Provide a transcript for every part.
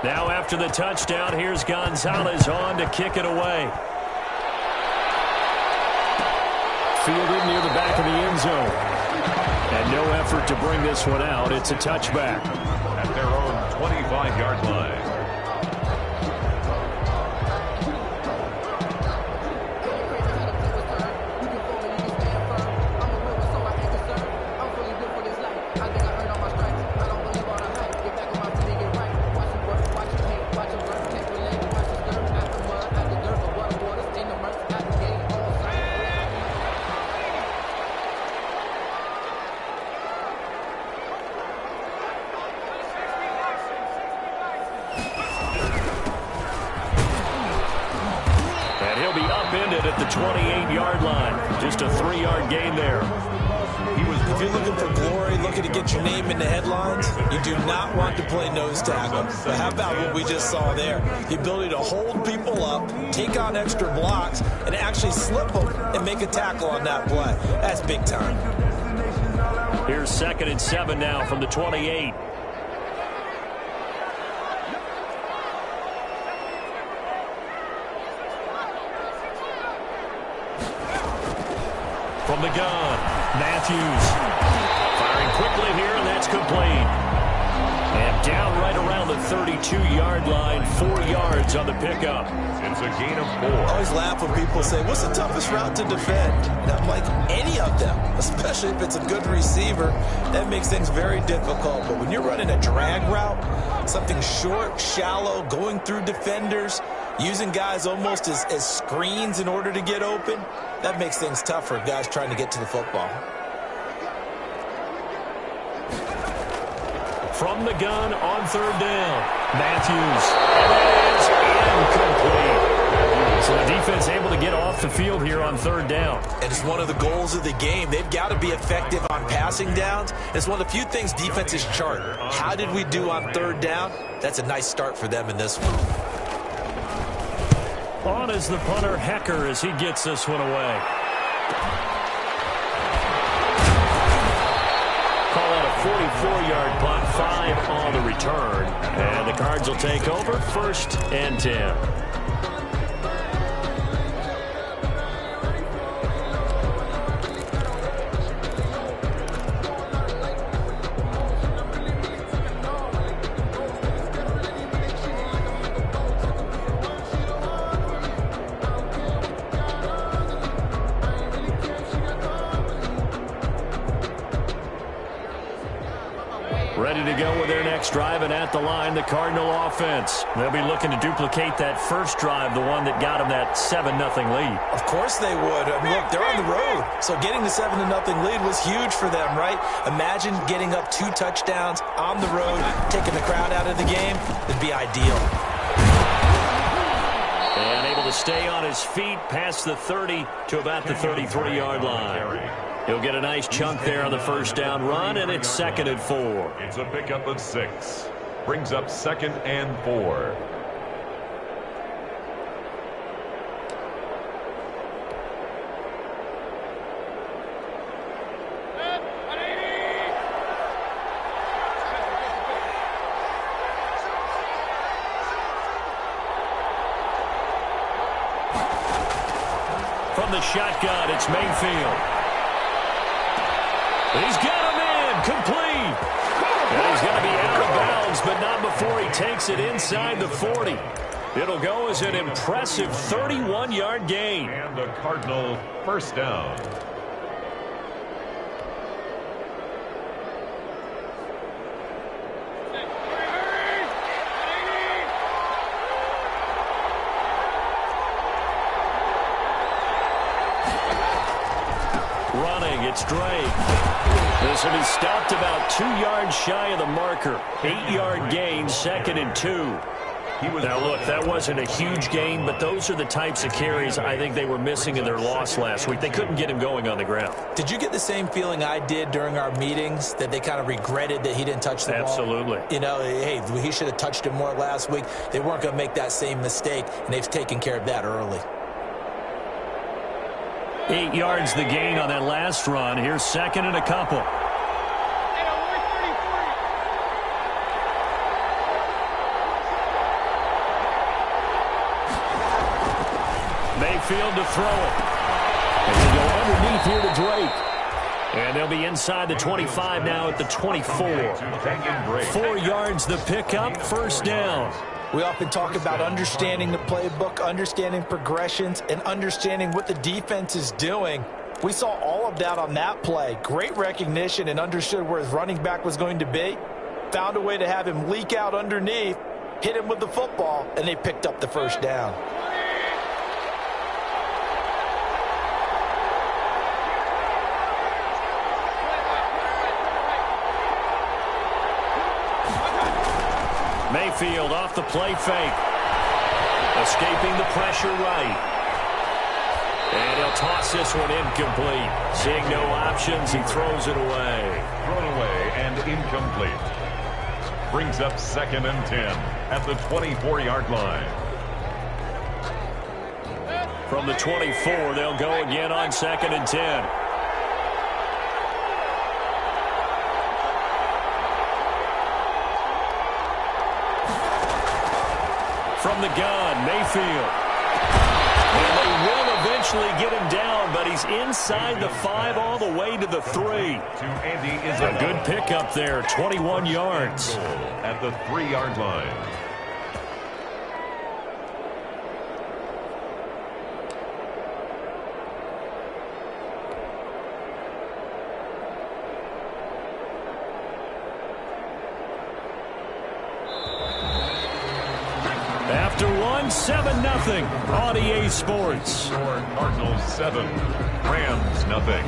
Now after the touchdown, here's Gonzalez on to kick it away. Fielded near the back of the end zone. And no effort to bring this one out. It's a touchback. At their own 25-yard line. At the 28-yard line. Just a 3-yard gain there. If you're looking for glory, looking to get your name in the headlines, you do not want to play nose tackle. But how about what we just saw there? The ability to hold people up, take on extra blocks, and actually slip them and make a tackle on that play. That's big time. Here's 2nd and 7 now from the 28. From the gun, Matthews firing quickly here, and that's complete. And down right around the 32-yard line, 4 yards on the pickup. It's a gain of 4. I always laugh when people say, what's the toughest route to defend? And I'm like, any of them, especially if it's a good receiver. That makes things very difficult. But when you're running a drag route, something short, shallow, going through defenders, using guys almost as screens in order to get open, that makes things tough for guys trying to get to the football. From the gun on 3rd down, Matthews. And it is incomplete. So the defense able to get off the field here on 3rd down. And it's one of the goals of the game. They've got to be effective on passing downs. It's one of the few things defenses chart. How did we do on 3rd down? That's a nice start for them in this one. On is the punter, Hecker, as he gets this one away. Call out a 44-yard punt, 5 on the return. And the Cards will take over, 1st and 10. Ready to go with their next drive, and at the line, the Cardinal offense. They'll be looking to duplicate that first drive, the one that got them that 7-0 lead. Of course they would. I mean, look, they're on the road, so getting the 7-0 lead was huge for them, right? Imagine getting up 2 touchdowns on the road, taking the crowd out of the game. It'd be ideal. And able to stay on his feet past the 30 to about the 33-yard line. He'll get a nice chunk there on the first down run, and it's 2nd and 4. It's a pickup of 6. Brings up 2nd and 4. From the shotgun, it's Mayfield. He's got him in, complete. And he's going to be out of bounds, but not before he takes it inside the 40. It'll go as an impressive 31-yard gain. And the Cardinal first down. Running, it's Drake. This will be stopped about 2 yards shy of the marker. 8-yard gain, 2nd and 2. Now, look, that wasn't a huge gain, but those are the types of carries I think they were missing in their loss last week. They couldn't get him going on the ground. Did you get the same feeling I did during our meetings, that they kind of regretted that he didn't touch the ball? Absolutely. You know, hey, he should have touched it more last week. They weren't going to make that same mistake, and they've taken care of that early. 8 yards the gain on that last run. Here's 2nd and a couple. field to throw it. And they go underneath here to Drake. And they'll be inside the 25 now at the 24. 4 yards the pickup, first down. We often talk about understanding the playbook, understanding progressions, and understanding what the defense is doing. We saw all of that on that play. Great recognition and understood where his running back was going to be. Found a way to have him leak out underneath, hit him with the football, and they picked up the first down. Mayfield off the play fake. Escaping the pressure right. And he'll toss this one incomplete. Seeing no options, he throws it away. Thrown away and incomplete. Brings up 2nd and 10 at the 24-yard line. From the 24, they'll go again on 2nd and 10. From the gun, Mayfield. And they will eventually get him down, but he's inside the 5 all the way to the 3. A good pickup there, 21 yards. At the 3-yard line. After one, 7-0 on EA Sports. Cardinals 7, Rams nothing.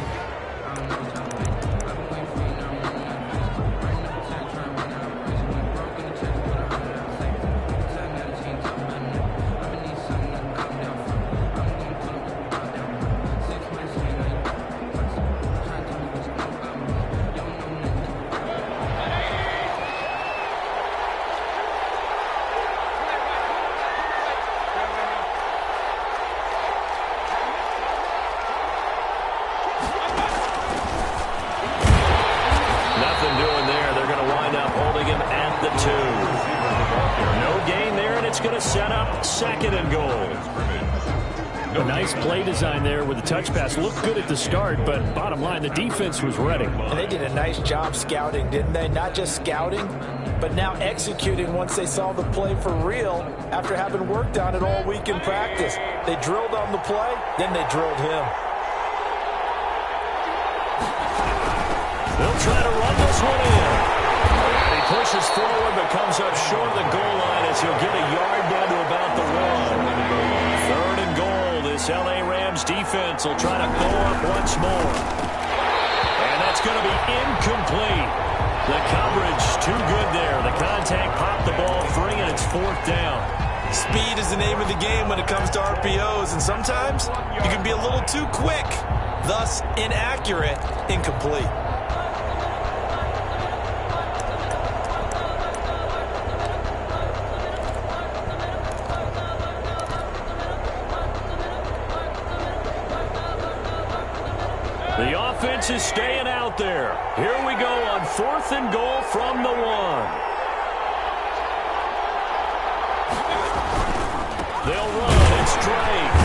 A nice play design there with the touch pass. Looked good at the start, but bottom line, the defense was ready. And they did a nice job scouting, didn't they? Not just scouting, but now executing once they saw the play for real after having worked on it all week in practice. They drilled on the play, then they drilled him. They'll try to run this one in. And he pushes forward, but comes up short of the goal line as he'll get a yard down to about the 1. 3rd and goal. This LA Rams defense will try to go up once more. And that's going to be incomplete. The coverage too good there. The contact popped the ball free, and it's 4th down. Speed is the name of the game when it comes to RPOs, and sometimes you can be a little too quick, thus inaccurate, incomplete. The offense is staying out there. Here we go on 4th and goal from the 1. They'll run. It's Drake.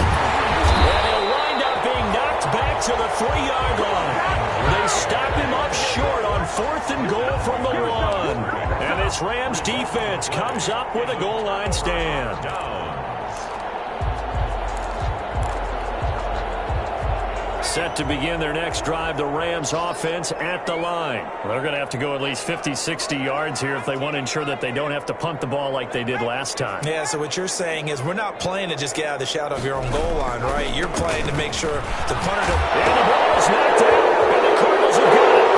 And he'll wind up being knocked back to the 3-yard line. They stop him up short on 4th and goal from the 1. And this Rams defense comes up with a goal line stand. Set to begin their next drive, the Rams offense at the line. They're going to have to go at least 50, 60 yards here if they want to ensure that they don't have to punt the ball like they did last time. Yeah, so what you're saying is we're not playing to just get out of the shadow of your own goal line, right? You're playing to make sure the punter... And the ball is knocked out, and the Cardinals have got it.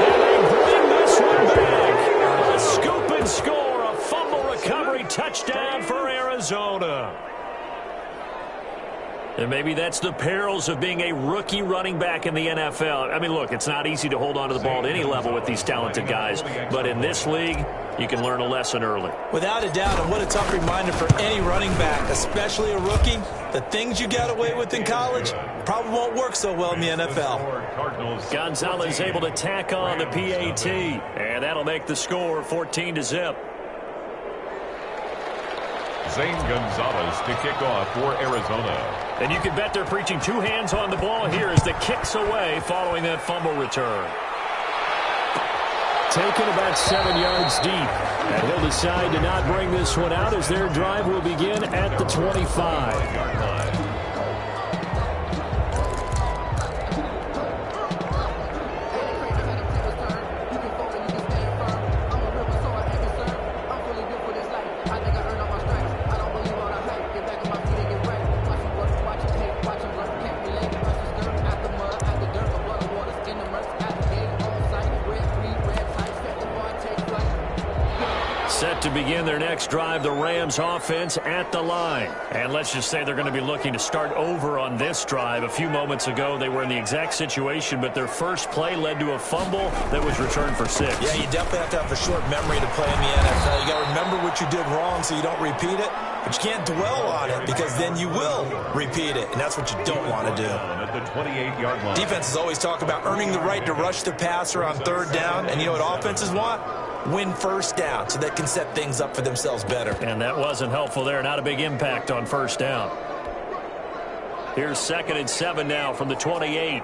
And they bring this one back. A scoop and score, a fumble recovery touchdown for Arizona. And maybe that's the perils of being a rookie running back in the NFL. I mean, look, it's not easy to hold on to the ball at any level with these talented guys. But in this league, you can learn a lesson early. Without a doubt, and what a tough reminder for any running back, especially a rookie. The things you got away with in college probably won't work so well in the NFL. Gonzalez able to tack on the PAT. And that'll make the score 14-0. Zane Gonzalez to kick off for Arizona. And you can bet they're preaching two hands on the ball here as the kick's away following that fumble return. Taken about 7 yards deep. And he'll decide to not bring this one out as their drive will begin at the 25-yard line. Set to begin their next drive, the Rams offense at the line. And let's just say they're going to be looking to start over on this drive. A few moments ago, they were in the exact situation, but their first play led to a fumble that was returned for 6. Yeah, you definitely have to have a short memory to play in the NFL. You got to remember what you did wrong so you don't repeat it. But you can't dwell on it because then you will repeat it, and that's what you don't want to do. At the 28-yard line. Defenses always talk about earning the right to rush the passer on third down, and you know what offenses want? Win first down so they can set things up for themselves better. And that wasn't helpful there. Not a big impact on first down. Here's 2nd and 7 now from the 28.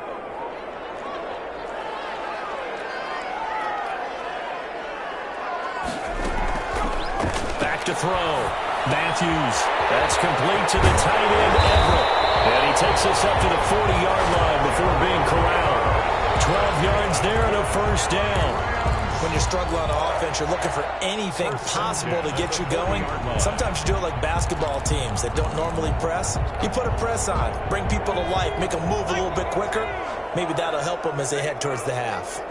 Back to throw. Matthews. That's complete to the tight end, Everett. And he takes us up to the 40-yard line before being corralled. 12 yards there and a first down. When you're struggling on offense, you're looking for anything possible to get you going. Sometimes you do it like basketball teams that don't normally press. You put a press on, bring people to life, make them move a little bit quicker. Maybe that'll help them as they head towards the half.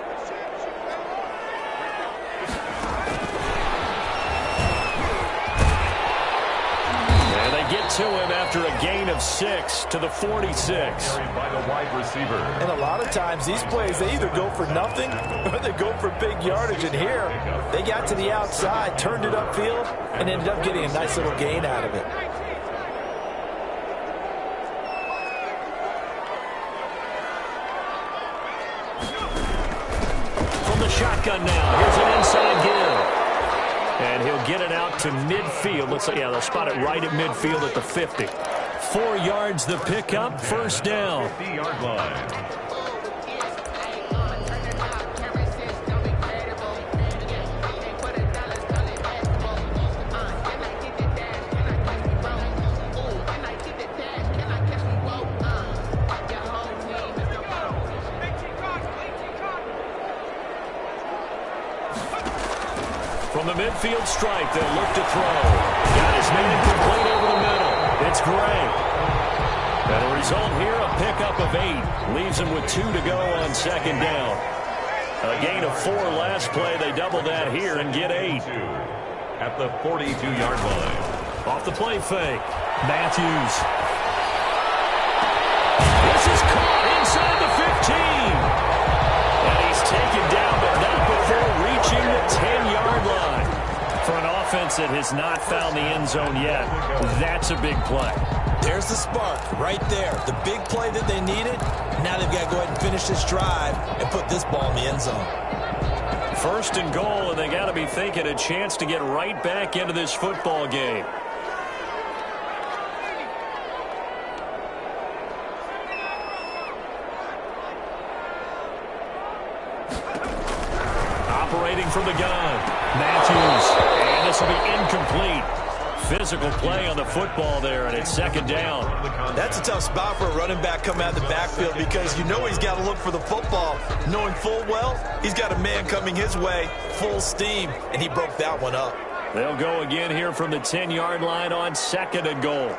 Get to him after a gain of 6 to the 46. Carried by the wide receiver. And a lot of times these plays, they either go for nothing or they go for big yardage. And here, they got to the outside, turned it upfield, and ended up getting a nice little gain out of it. From the shotgun now, here's an inside give. And he'll get it out to midfield. Looks like, yeah, they'll spot it right at midfield at the 50. 4 yards the pickup, first down. 50-yard line. From the midfield stripe, they'll look to throw. Got his man complete over the middle. It's Gray. And a result here, a pickup of 8. Leaves him with 2 to go on 2nd down. A gain of 4 last play. They double that here and get 8. At the 42-yard line. Off the play fake. Matthews. This is caught inside the 15. And he's taken down, but not before reaching the 10-yard line. For an offense that has not found the end zone yet, that's a big play. There's the spark right there. The big play that they needed. Now they've got to go ahead and finish this drive and put this ball in the end zone. 1st and goal, and they got to be thinking a chance to get right back into this football game. Operating from the gun, Matthews, and this will be incomplete. Physical play on the football there, and it's 2nd down. That's a tough spot for a running back coming out of the backfield because you know he's got to look for the football, knowing full well he's got a man coming his way, full steam, and he broke that one up. They'll go again here from the 10-yard line on 2nd and goal.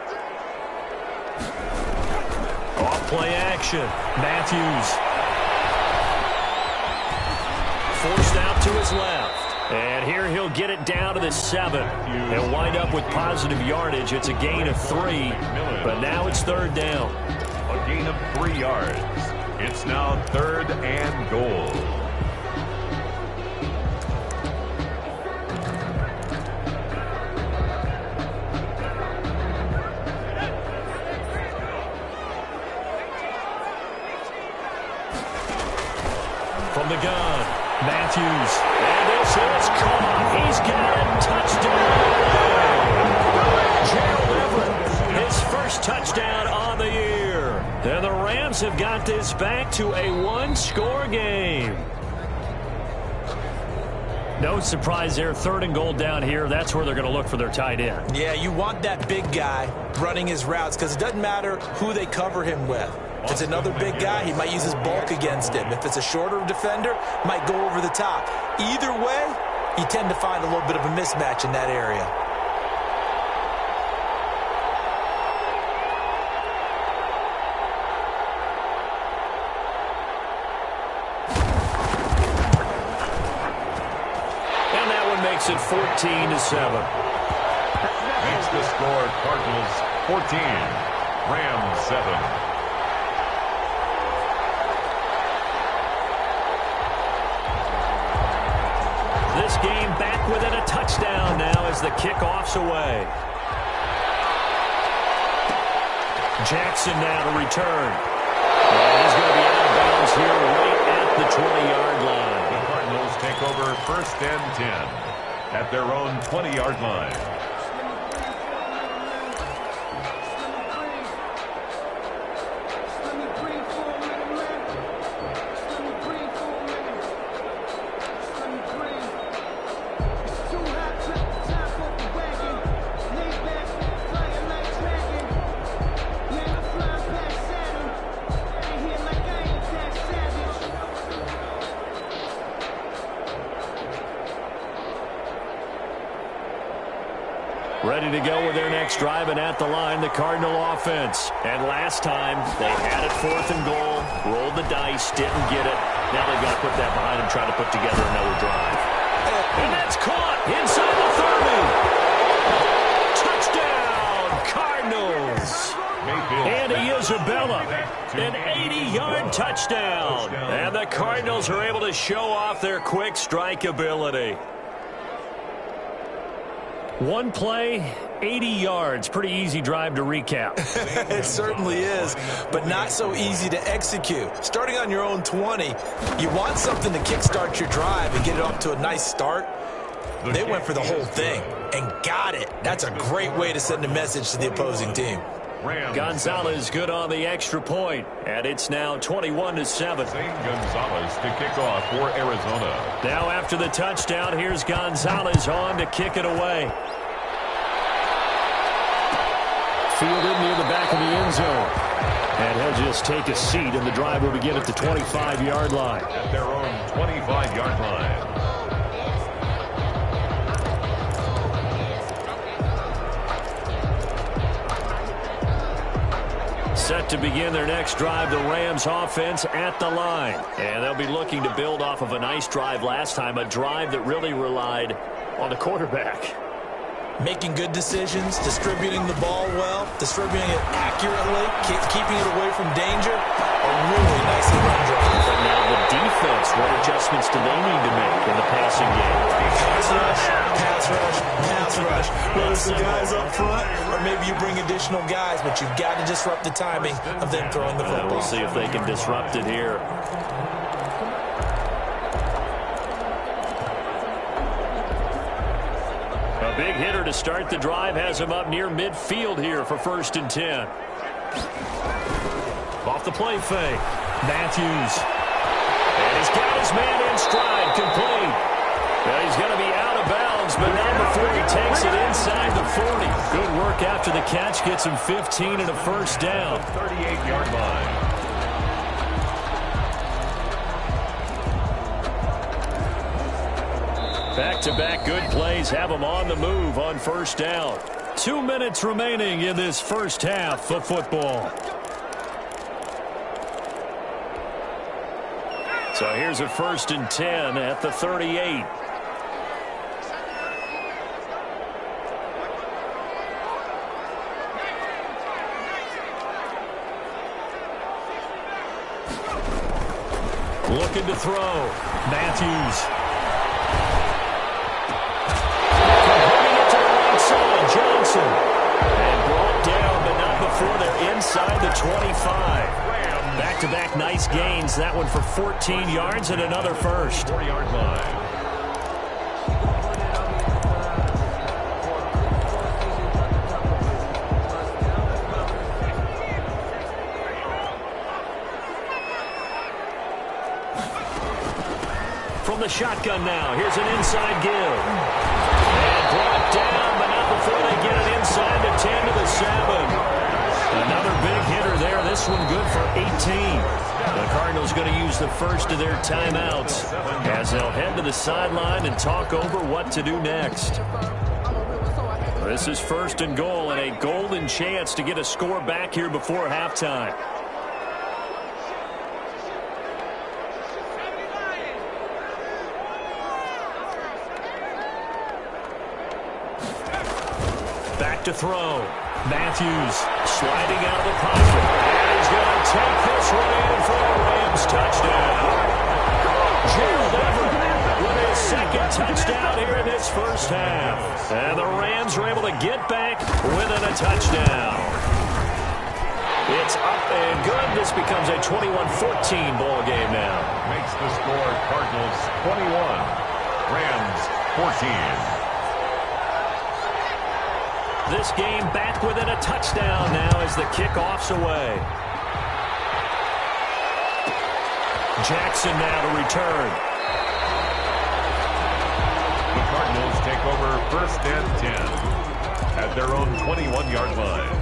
Off play action, Matthews. Forced out to his left. And here he'll get it down to the 7. He'll wind up with positive yardage. It's a gain of 3, but now it's 3rd down. A gain of 3 yards. It's now 3rd and goal. From the gun, Matthews. And this is caught. He's got it. Touchdown. first touchdown on the year. And the Rams have got this back to a one-score game. No surprise there. 3rd and goal down here. That's where they're going to look for their tight end. Yeah, you want that big guy running his routes because it doesn't matter who they cover him with. If it's another big guy, he might use his bulk against him. If it's a shorter defender, might go over the top. Either way, you tend to find a little bit of a mismatch in that area. And that one makes it 14-7. Makes the score Cardinals 14, Rams 7. This game back within a touchdown now as the kickoff's away. Jackson now to return. And he's going to be out of bounds here right at the 20-yard line. The Cardinals take over 1st and 10 at their own 20-yard line. Ready to go with their next drive, and at the line, the Cardinal offense. And last time, they had it 4th and goal, rolled the dice, didn't get it. Now they've got to put that behind and try to put together another drive. And that's caught inside the 30. Touchdown, Cardinals. Andy Isabella, an 80-yard touchdown. And the Cardinals are able to show off their quick strike ability. One play, 80 yards. Pretty easy drive to recap. It certainly is, but not so easy to execute. Starting on your own 20, you want something to kickstart your drive and get it off to a nice start. They went for the whole thing and got it. That's a great way to send a message to the opposing team. Gonzalez good on the extra point, and it's now 21-7. Gonzalez to kick off for Arizona. Now after the touchdown, here's Gonzalez on to kick it away. Fielded near the back of the end zone. And he'll just take a seat, and the drive will begin at the 25-yard line. At their own 25-yard line. Set to begin their next drive, the Rams offense at the line. And they'll be looking to build off of a nice drive last time, a drive that really relied on the quarterback. Making good decisions, distributing the ball well, distributing it accurately, keeping it away from danger. A really nicely run drive. But now the defense, what adjustments do they need to make in the passing game? Pass rush, pass rush, pass rush. Whether it's the guys up front or maybe you bring additional guys, but you've got to disrupt the timing of them throwing the football. We'll see if they can disrupt it here. A big hitter to start the drive has him up near midfield here for 1st and 10. Off the play fake. Matthews. And he's got his man in stride, complete. Now he's going to be out of bounds, but not before he takes it inside the 40. Good work after the catch. Gets him 15 and a first down. 38-yard line. Back-to-back good plays have him on the move on 1st down. 2 minutes remaining in this first half of football. So here's a 1st and 10 at the 38. Looking to throw. Matthews. Johnson. And brought down, but not before they're inside the 25. Back-to-back nice gains. That one for 14 yards and another first. 4-yard line. From the shotgun now, here's an inside give. And brought down, but not before they get it inside the 10 to the 7. Another big hitter there. This one good for 18. The Cardinals going to use the first of their timeouts as they'll head to the sideline and talk over what to do next. This is 1st and goal and a golden chance to get a score back here before halftime. Back to throw. Matthews sliding out of the pocket. And he's going to take this one in for a Rams touchdown. Gerald Everett with his second touchdown here in this first half. And the Rams are able to get back within a touchdown. It's up and good. This becomes a 21-14 ball game now. Makes the score Cardinals 21, Rams 14. This game back within a touchdown now as the kickoff's away. Jackson now to return. The Cardinals take over 1st and 10 at their own 21-yard line.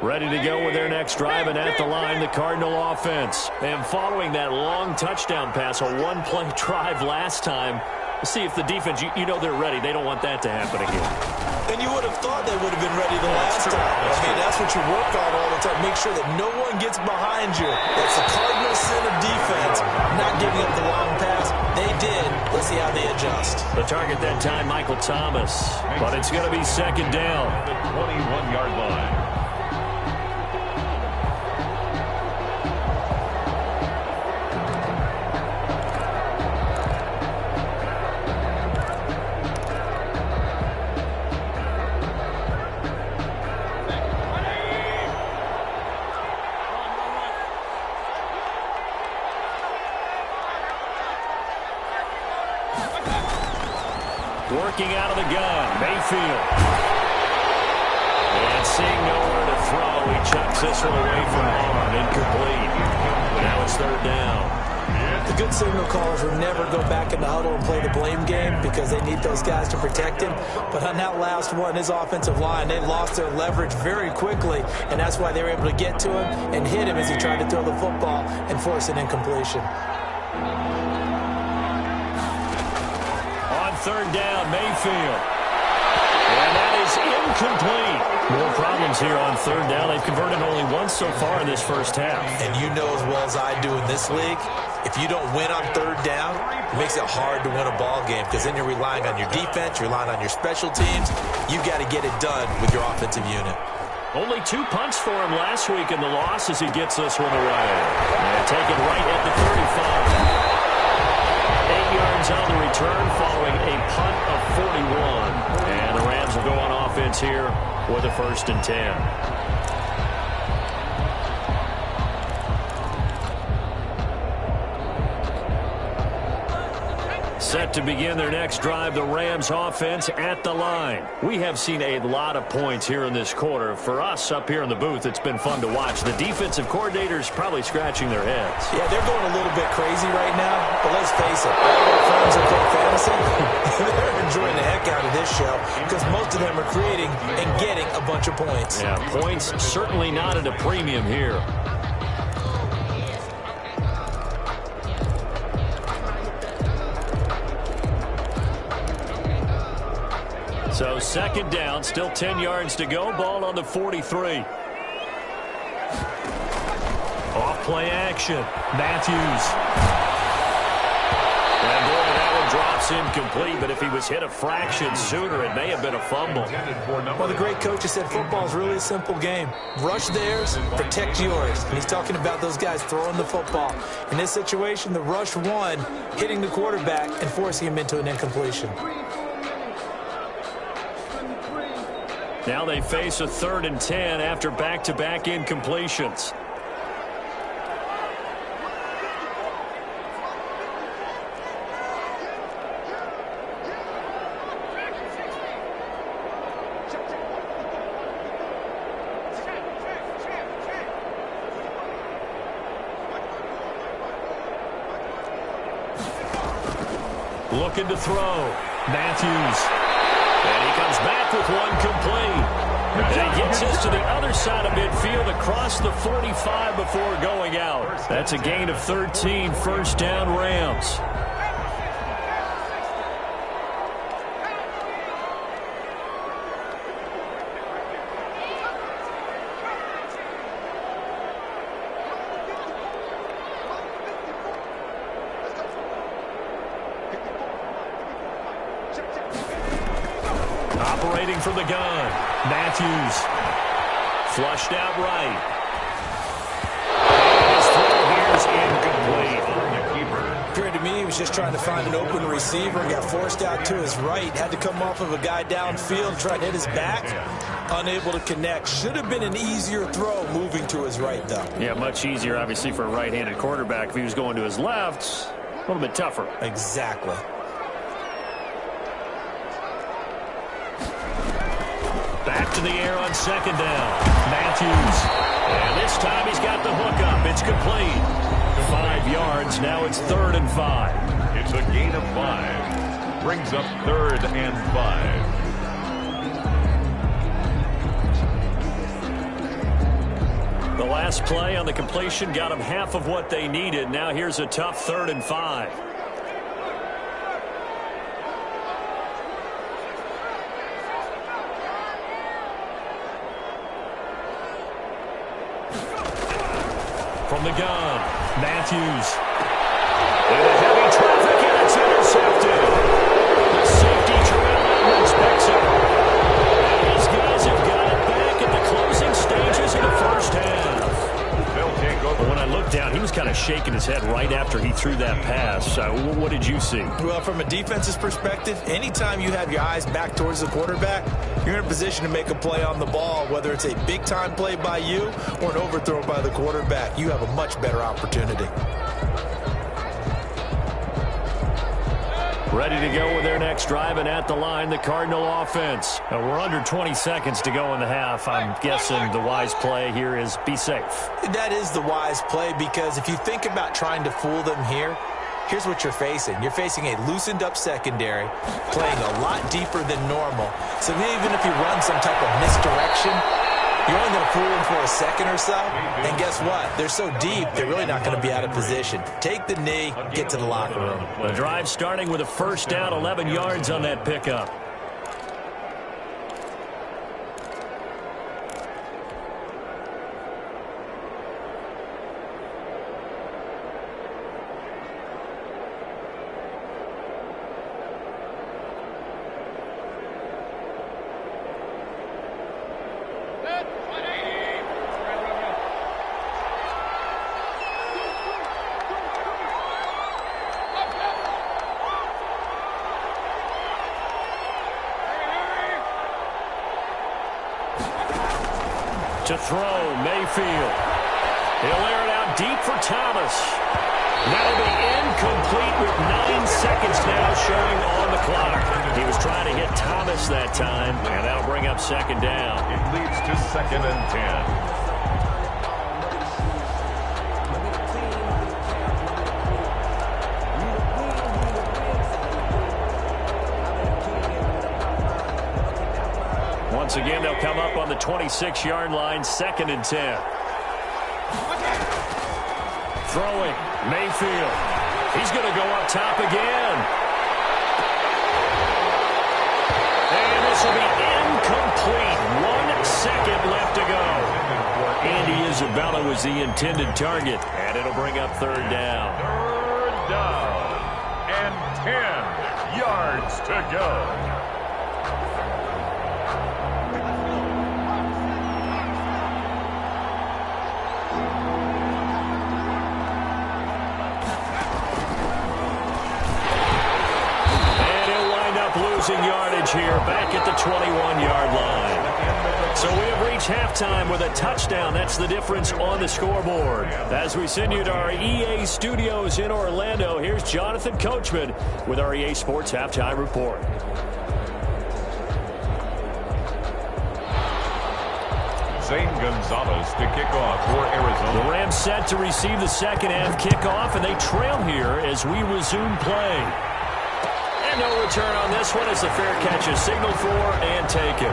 Ready to go with their next drive, and at the line, the Cardinal offense. And following that long touchdown pass, a one-play drive last time, see if the defense, you know they're ready. They don't want that to happen again. And you would have thought they would have been ready the last time. That's what you work on all the time. Make sure that no one gets behind you. That's the Cardinal sin of defense, not giving up the long pass. They did. Let's see how they adjust. The target that time, Michael Thomas. But it's going to be 2nd down. The 21-yard line. Working out of the gun, Mayfield. And seeing nowhere to throw, he chucks this one away from home. Incomplete. Now it's 3rd down. The good signal callers will never go back in the huddle and play the blame game because they need those guys to protect him. But on that last one, his offensive line, they lost their leverage very quickly, and that's why they were able to get to him and hit him as he tried to throw the football and force an incompletion. 3rd down, Mayfield. And that is incomplete. More problems here on 3rd down. They've converted only once so far in this first half. And you know as well as I do in this league, if you don't win on 3rd down, it makes it hard to win a ball game because then you're relying on your defense, you're relying on your special teams. You got to get it done with your offensive unit. Only 2 punts for him last week in the loss as he gets this one away. And taken right at the 35. 8 yards on the return following a punt of 41. And the Rams will go on offense here with a 1st and 10. Set to begin their next drive, the Rams offense at the line. We have seen a lot of points here in this quarter. For us up here in the booth, it's been fun to watch. The defensive coordinators probably scratching their heads. Yeah, they're going a little bit crazy right now, but let's face it, all our friends who play fantasy, they're enjoying the heck out of this show because most of them are creating and getting a bunch of points. Yeah, points certainly not at a premium here. So 2nd down, still 10 yards to go. Ball on the 43. Off play action. Matthews. And boy, that one drops incomplete, but if he was hit a fraction sooner, it may have been a fumble. Well, the great coach has said football is really a simple game. Rush theirs, protect yours. And he's talking about those guys throwing the football. In this situation, the rush one, hitting the quarterback and forcing him into an incompletion. Now they face a 3rd and 10 after back-to-back incompletions. Looking to throw. Matthews. And he comes back with one complete. And he gets this to the other side of midfield across the 45 before going out. That's a gain of 13, first down Rams. Operating from the gun. Matthews. Flushed out right. His throw here's incomplete. Appeared to me he was just trying to find an open receiver. Got forced out to his right. Had to come off of a guy downfield, try to hit his back. Unable to connect. Should have been an easier throw moving to his right, though. Yeah, much easier, obviously, for a right-handed quarterback. If he was going to his left, a little bit tougher. Exactly. Back to the air on second down. Matthews. And this time he's got the hook up. It's complete. 5 yards. Now it's 3rd and 5. It's a gain of 5. Brings up 3rd and 5. The last play on the completion got them half of what they needed. Now here's a tough 3rd and 5. From the gun, Matthews. And a heavy traffic, and it's intercepted. The safety, Terrell Edmonds, picks it. And these guys have got it back at the closing stages of the first half. But when I looked down, he was kind of shaking his head right after he threw that pass. What did you see? Well, from a defense's perspective, anytime you have your eyes back towards the quarterback, you're in a position to make a play on the ball, whether it's a big-time play by you or an overthrow by the quarterback. You have a much better opportunity. Ready to go with their next drive, and at the line, the Cardinal offense. Now, we're under 20 seconds to go in the half. I'm guessing the wise play here is be safe. That is the wise play, because if you think about trying to fool them here, here's what you're facing. You're facing a loosened-up secondary, playing a lot deeper than normal. So even if you run some type of misdirection, you're only going to fool them for a second or so. And guess what? They're so deep, they're really not going to be out of position. Take the knee, get to the locker room. The drive starting with a first down, 11 yards on that pickup. To throw, Mayfield. He'll air it out deep for Thomas. That'll be incomplete with 9 seconds now showing on the clock. He was trying to hit Thomas that time, and that'll bring up second down. It leads to 2nd and 10. Once again, they'll come up on the 26-yard line, 2nd and 10. Throwing, Mayfield. He's going to go up top again. And this will be incomplete. 1 second left to go. Andy Isabella was the intended target, and it'll bring up 3rd down. 3rd down and 10 yards to go. Losing yardage here back at the 21-yard line. So we have reached halftime with a touchdown. That's the difference on the scoreboard. As we send you to our EA studios in Orlando, here's Jonathan Coachman with our EA Sports Halftime Report. Zane Gonzalez to kick off for Arizona. The Rams set to receive the second half kickoff, and they trail here as we resume play. And no return on this one as the fair catch is signaled for and taken.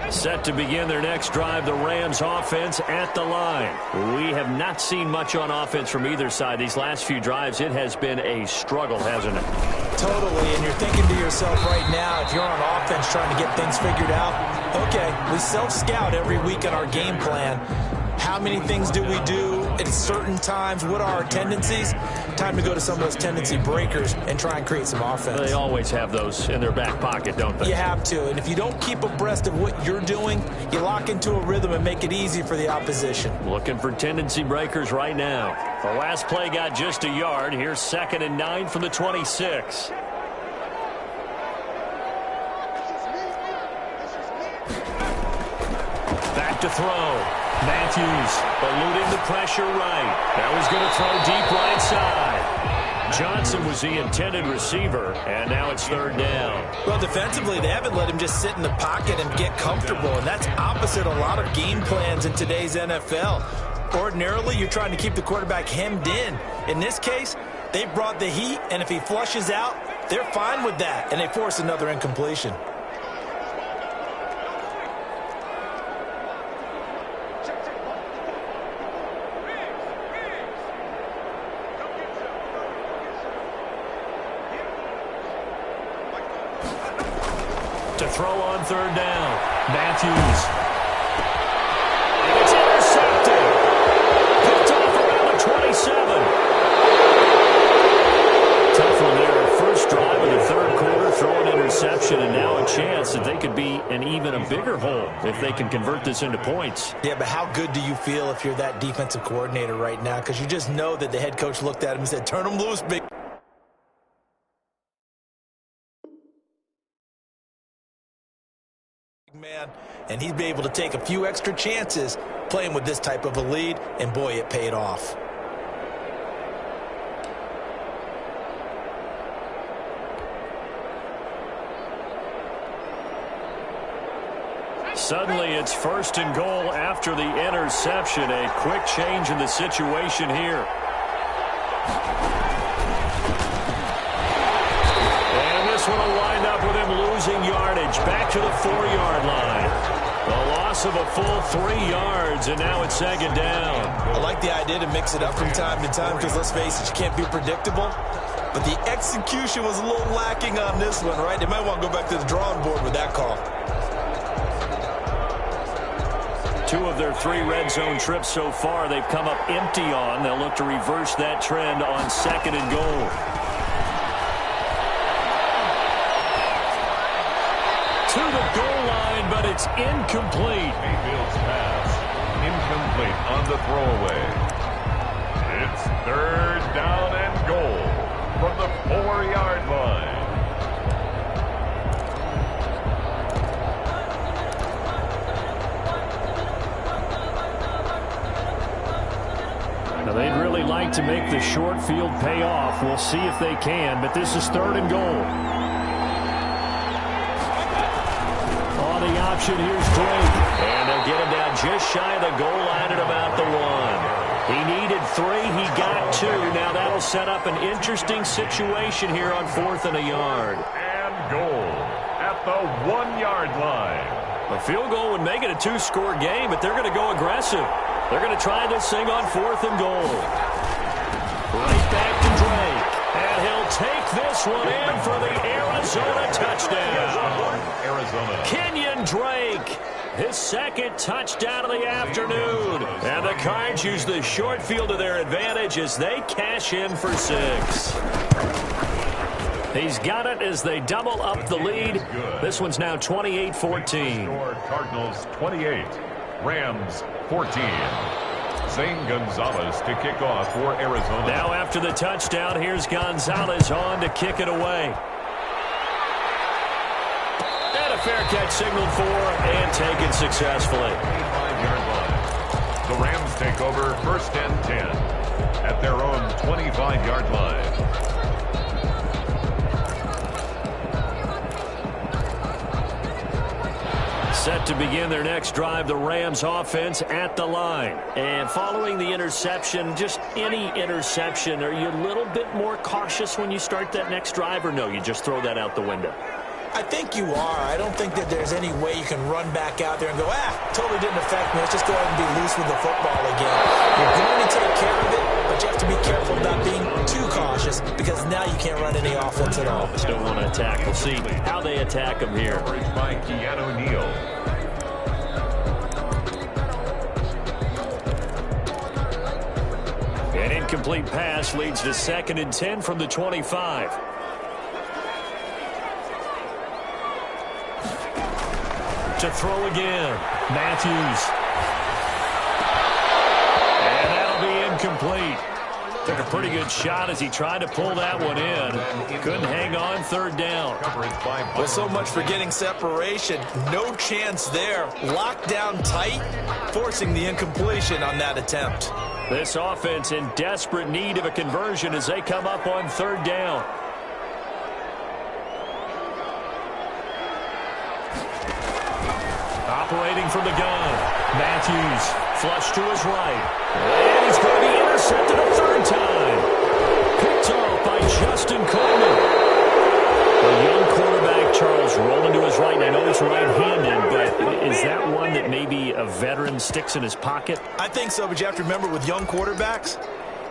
Set to begin their next drive, the Rams offense at the line. We have not seen much on offense from either side. These last few drives, it has been a struggle, hasn't it? Totally, and you're thinking to yourself right now, if you're on offense trying to get things figured out, okay, we self-scout every week on our game plan. How many things do we do at certain times? What are our tendencies? Time to go to some of those tendency breakers and try and create some offense. They always have those in their back pocket, don't they? You have to, and if you don't keep abreast of what you're doing, you lock into a rhythm and make it easy for the opposition. Looking for tendency breakers right now. The last play got just a yard. Here's 2nd and 9 from the 26. Back to throw. Matthews eluding the pressure right. That was going to throw deep right side. Johnson was the intended receiver, and now it's 3rd down. Well, defensively, they haven't let him just sit in the pocket and get comfortable, and that's opposite a lot of game plans in today's NFL. Ordinarily, you're trying to keep the quarterback hemmed in. In this case, they brought the heat, and if he flushes out, they're fine with that, and they force another incompletion. To throw on 3rd down. Matthews. And it's intercepted. Picked off around the 27. Tough one there. First drive of the 3rd quarter, throw an interception, and now a chance that they could be in even a bigger hole if they can convert this into points. Yeah, but how good do you feel if you're that defensive coordinator right now? Because you just know that the head coach looked at him and said, turn him loose, big man, and he'd be able to take a few extra chances playing with this type of a lead, and boy, it paid off. Suddenly, it's 1st and goal after the interception. A quick change in the situation here. This one will wind up with him losing yardage back to the 4-yard line. The loss of a full 3 yards, and now it's 2nd down. I like the idea to mix it up from time to time because, let's face it, you can't be predictable. But the execution was a little lacking on this one, right? They might want to go back to the drawing board with that call. 2 of their 3 red zone trips so far, they've come up empty on. They'll look to reverse that trend on 2nd and goal. To the goal line, but it's incomplete. Mayfield's pass incomplete on the throwaway. It's 3rd down and goal from the 4-yard line. Now, they'd really like to make the short field pay off. We'll see if they can, but this is 3rd and goal. The option, here's Drake. And they'll get him down just shy of the goal line at about the 1. He needed 3, he got 2. Now that'll set up an interesting situation here on 4th and a yard. And goal at the 1-yard line. A field goal would make it a 2-score game, but they're going to go aggressive. They're going to try this thing on 4th and goal. Right back to Drake. And he'll take this one in for the Arizona touchdown. Arizona. Kenyon Drake, his 2nd touchdown of the afternoon. And the Cards use the short field to their advantage as they cash in for 6. He's got it as they double up the lead. This one's now 28-14. Cardinals 28, Rams 14. Zane Gonzalez to kick off for Arizona. Now after the touchdown, here's Gonzalez on to kick it away. And a fair catch signaled for and taken successfully. 5-yard line. The Rams take over 1st and 10 at their own 25-yard line. Set to begin their next drive, the Rams offense at the line. And following the interception, just any interception, are you a little bit more cautious when you start that next drive, or no, you just throw that out the window? I think you are. I don't think that there's any way you can run back out there and go, totally didn't affect me. Let's just go ahead and be loose with the football again. You're going to take care of it, but you have to be careful about being too cautious because now you can't run any offense at all. Still want to attack. We'll see how they attack them here. By Keanu Neal. An incomplete pass leads to 2nd and 10 from the 25. To throw again, Matthews. And that'll be incomplete. Took a pretty good shot as he tried to pull that one in. Couldn't hang on 3rd down. Well, so much for getting separation. No chance there. Locked down tight, forcing the incompletion on that attempt. This offense in desperate need of a conversion as they come up on 3rd down. Operating from the gun. Matthews, flush to his right. And he's going to be intercepted a 3rd time. Picked off by Justin Coleman. The young quarterback, Charles, rolling to his right. I know he's right-handed, but is that one that maybe a veteran sticks in his pocket? I think so, but you have to remember with young quarterbacks,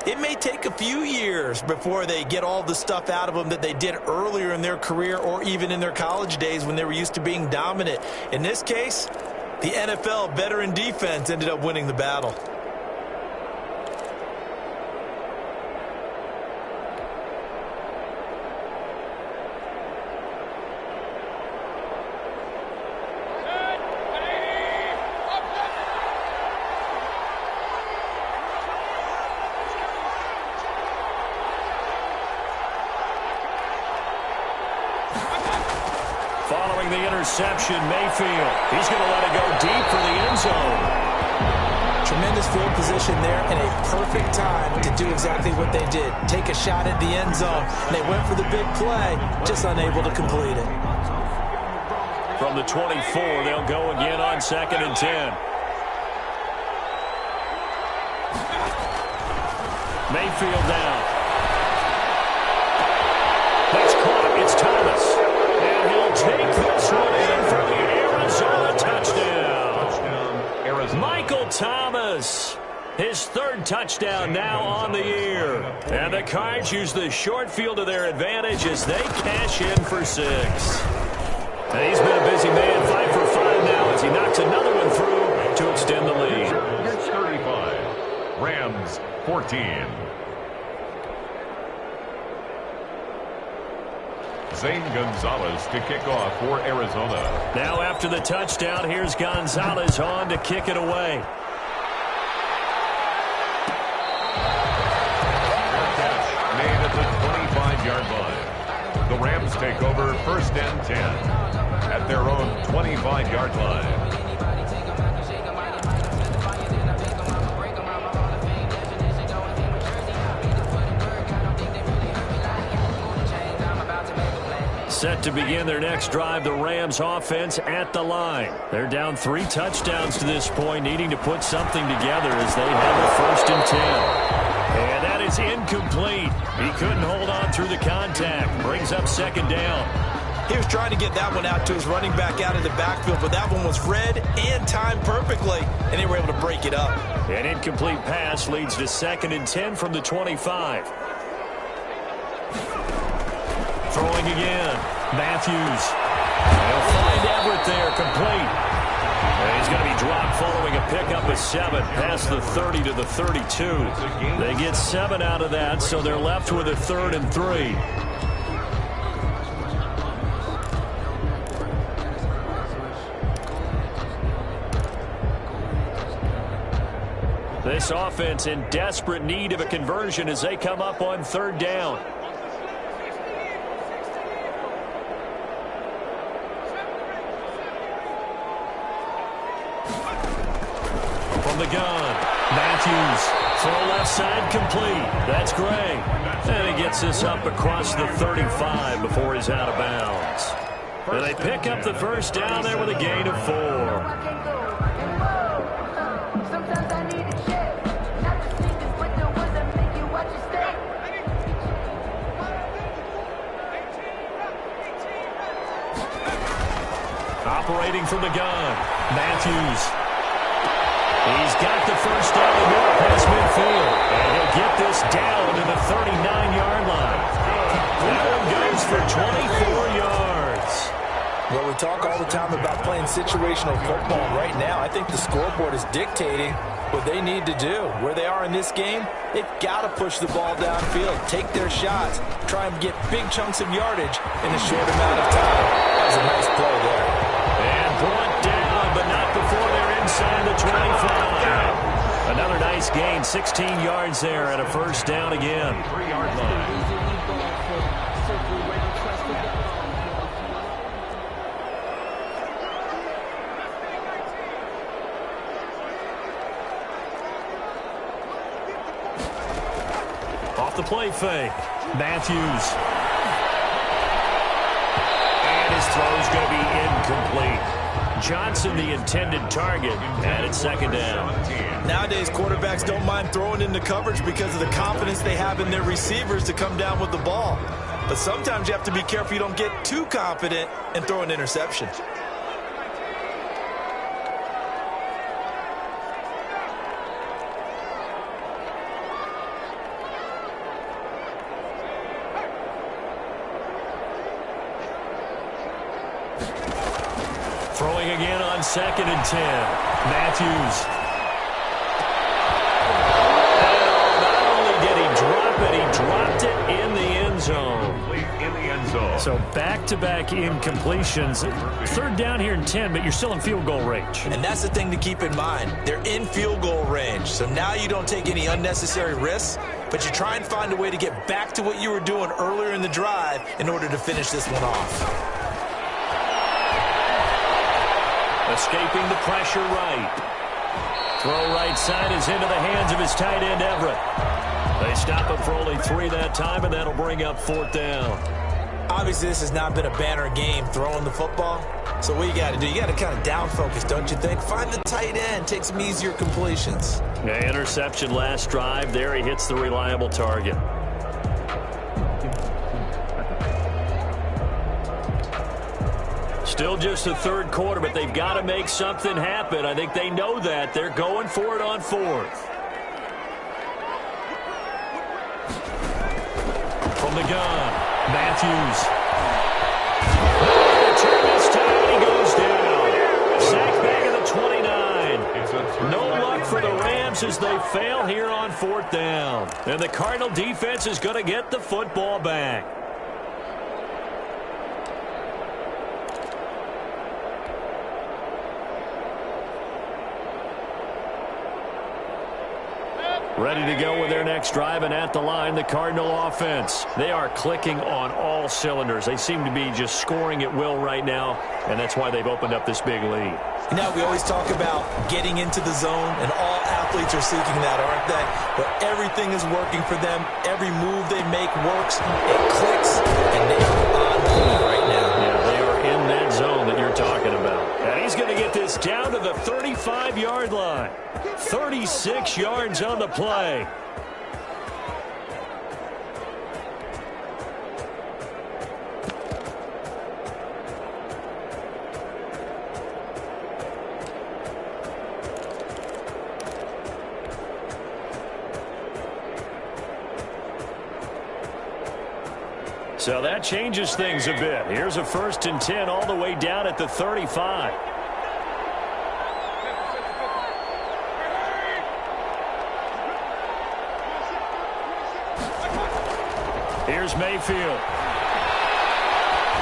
it may take a few years before they get all the stuff out of them that they did earlier in their career or even in their college days when they were used to being dominant. In this case, the NFL veteran defense ended up winning the battle. Following the interception, Mayfield. He's going to let it go deep for the end zone. Tremendous field position there and a perfect time to do exactly what they did. Take a shot at the end zone. They went for the big play, just unable to complete it. From the 24, they'll go again on 2nd and 10. Mayfield down. That's caught. It's Thomas. And he'll take this one in for the Arizona touchdown. Arizona. Michael Thomas, his 3rd touchdown now on the year. And the Cards use the short field to their advantage as they cash in for 6. And he's been a busy man, 5 for 5 now as he knocks another one through to extend the lead. 35, Rams 14. Zane Gonzalez to kick off for Arizona. Now after the touchdown, here's Gonzalez on to kick it away. Catch made at the 25-yard line. The Rams take over 1st and 10 at their own 25-yard line. Set to begin their next drive, the Rams offense at the line. They're down 3 touchdowns to this point, needing to put something together as they have a 1st and 10. And that is incomplete. He couldn't hold on through the contact. Brings up 2nd down. He was trying to get that one out to his running back out of the backfield, but that one was read and timed perfectly, and they were able to break it up. An incomplete pass leads to 2nd and 10 from the 25. Throwing again. Matthews. He'll find Everett there, complete. And he's going to be dropped following a pickup of 7 past the 30 to the 32. They get 7 out of that, so they're left with a 3rd and 3. This offense in desperate need of a conversion as they come up on 3rd down. From the gun, Matthews, throw left side complete. That's Gray. And he gets this up across the 35 before he's out of bounds. And they pick up the first down there with a gain of 4. Operating from the gun, Matthews. He's got the first down and more past midfield. And he'll get this down to the 39-yard line. That one goes for 24 yards. Well, we talk all the time about playing situational football. Right now, I think the scoreboard is dictating what they need to do. Where they are in this game, they've got to push the ball downfield, take their shots, try and get big chunks of yardage in a short amount of time. That was a nice play there. And brought down, but not before they're inside the 25. Another nice gain, 16 yards there and a first down again. 3-yard line. Off the play fake, Matthews. And his throw's going to be incomplete. Johnson, the intended target, and it's second down. Nowadays, quarterbacks don't mind throwing into coverage because of the confidence they have in their receivers to come down with the ball. But sometimes you have to be careful you don't get too confident and throw an interception. Throwing again on second and 10. Matthews. Not only did he drop it, he dropped it in the end zone. In the end zone. So back-to-back incompletions. Third down here and 10, but you're still in field goal range. And that's the thing to keep in mind. They're in field goal range. So now you don't take any unnecessary risks, but you try and find a way to get back to what you were doing earlier in the drive in order to finish this one off. Escaping the pressure right. Throw right side is into the hands of his tight end, Everett. They stop him for only 3 that time, and that'll bring up fourth down. Obviously, this has not been a banner game throwing the football. So what you got to do, you got to kind of down focus, don't you think? Find the tight end, take some easier completions. Yeah, interception last drive. There he hits the reliable target. Still just the third quarter, but they've got to make something happen. I think they know that. They're going for it on fourth. From the gun, Matthews. Turn this time, he goes down. Sacked back at the 29. No luck for the Rams as they fail here on fourth down. And the Cardinal defense is going to get the football back. Ready to go with their next drive, and at the line, the Cardinal offense. They are clicking on all cylinders. They seem to be just scoring at will right now, and that's why they've opened up this big lead. You know, we always talk about getting into the zone, and all athletes are seeking that, aren't they? Where everything is working for them. Every move they make works. It clicks, and they are on point right now. Yeah, they are in that zone that you're talking about. And he's going to get this down to the 35-yard line. 36 yards on the play. So that changes things a bit. Here's a 1st and 10 all the way down at the 35. Here's Mayfield.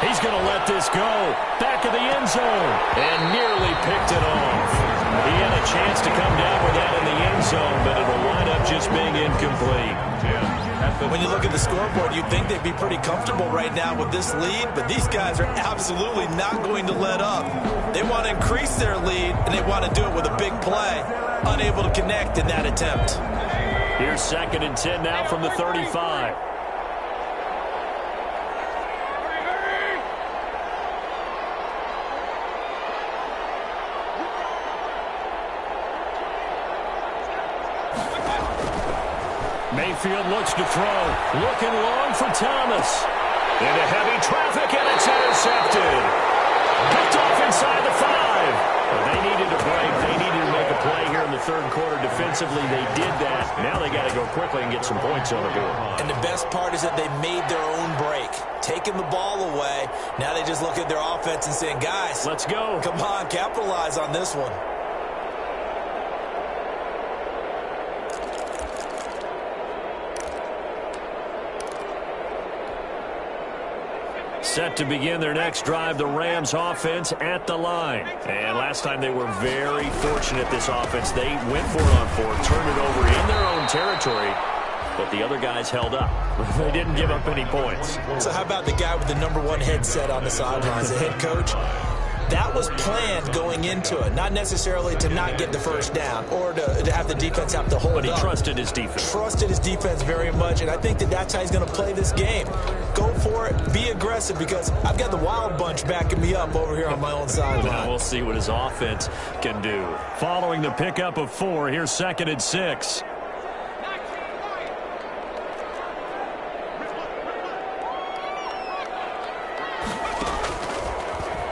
He's going to let this go. Back of the end zone. And nearly picked it off. He had a chance to come down with that in the end zone, but it'll wind up just being incomplete. When you look at the scoreboard, you'd think they'd be pretty comfortable right now with this lead, but these guys are absolutely not going to let up. They want to increase their lead, and they want to do it with a big play. Unable to connect in that attempt. Here's 2nd and 10 now from the 35. Mayfield looks to throw. Looking long for Thomas. Into heavy traffic, and it's intercepted. Picked off inside the 5. Well, they needed a break. They needed to make a play here in the third quarter. Defensively, they did that. Now they got to go quickly and get some points on the board. And the best part is that they made their own break. Taking the ball away. Now they just look at their offense and saying, guys, let's go. Come on, capitalize on this one. Set to begin their next drive, the Rams offense at the line. And last time they were very fortunate, this offense. They went for it on 4th, turned it over in their own territory, but the other guys held up. They didn't give up any points. So how about the guy with the #1 headset on the sidelines, the head coach? That was planned going into it, not necessarily to not get the first down or to have the defense have to hold up. But he trusted his defense. Trusted his defense very much, and I think that that's how he's going to play this game. Go for it, be aggressive, because I've got the wild bunch backing me up over here on my own sideline. Well, we'll see what his offense can do. Following the pickup of 4, here's 2nd and 6.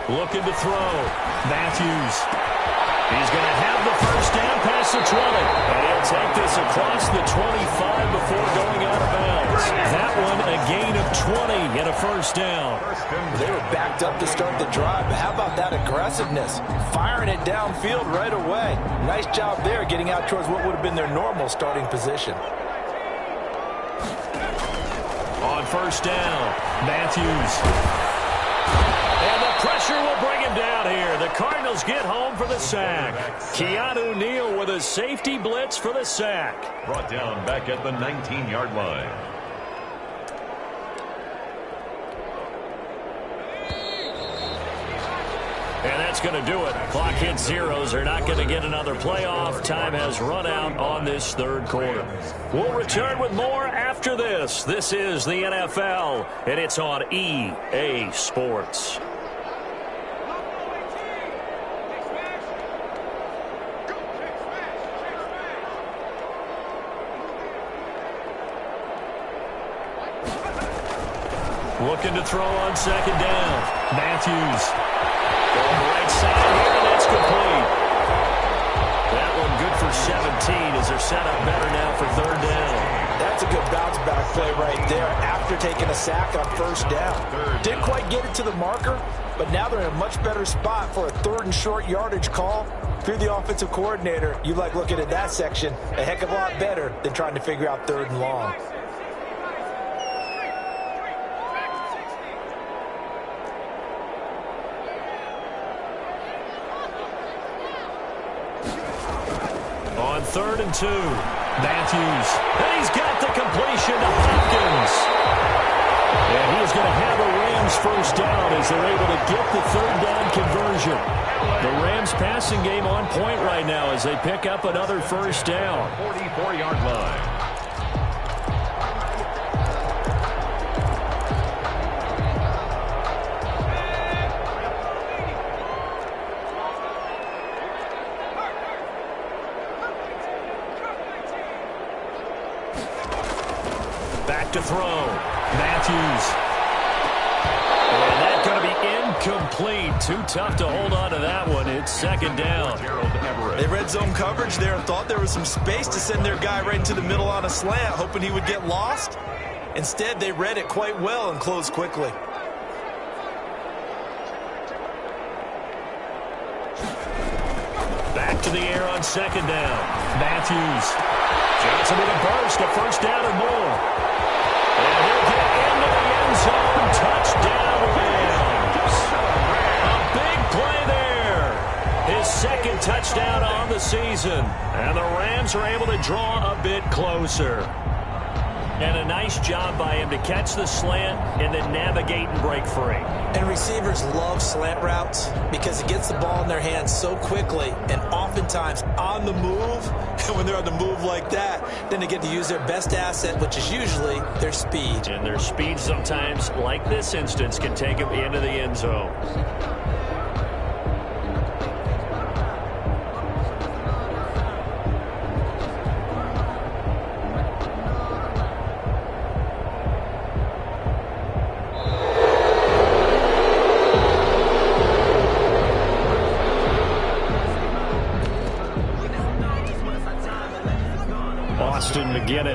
Looking to throw. Matthews. He's going to have the first down past the 20. And he'll take this across the 25 before going out of bounds. That one a gain of 20 and a first down. They were backed up to start the drive, but how about that aggressiveness? Firing it downfield right away. Nice job there getting out towards what would have been their normal starting position. On first down, Matthews. And the pressure will bring him down here. The Cardinals get home for the sack. Keanu Neal with a safety blitz for the sack. Brought down back at the 19-yard line. And that's going to do it. Clock hits zeros. They're not going to get another playoff. Time has run out on this third quarter. We'll return with more after this. This is the NFL, and it's on EA Sports. Looking to throw on second down. Matthews. Going right side here, and it's complete. That one good for 17 as they're set up better now for third down. That's a good bounce-back play right there after taking a sack on first down. Didn't quite get it to the marker, but now they're in a much better spot for a 3rd and short yardage call. If you're the offensive coordinator, you like looking at that section a heck of a lot better than trying to figure out 3rd and long. On 3rd and 2, Matthews. And he's got the completion to Hopkins. And he is going to have a Rams first down as they're able to get the 3rd down conversion. The Rams passing game on point right now as they pick up another first down. 44-yard line. Back to throw. Matthews. And that's going to be incomplete. Too tough to hold on to that one. It's second down. They read zone coverage there and thought there was some space to send their guy right into the middle on a slant, hoping he would get lost. Instead, they read it quite well and closed quickly. Back to the air on second down. Matthews. Johnson with a burst, a first down and more. And he'll get into the end zone. Touchdown, Rams. A big play there. His 2nd touchdown on the season. And the Rams are able to draw a bit closer. And a nice job by him to catch the slant and then navigate and break free. And receivers love slant routes because it gets the ball in their hands so quickly and oftentimes on the move. And when they're on the move like that, then they get to use their best asset, which is usually their speed. And their speed sometimes, like this instance, can take them into the end zone.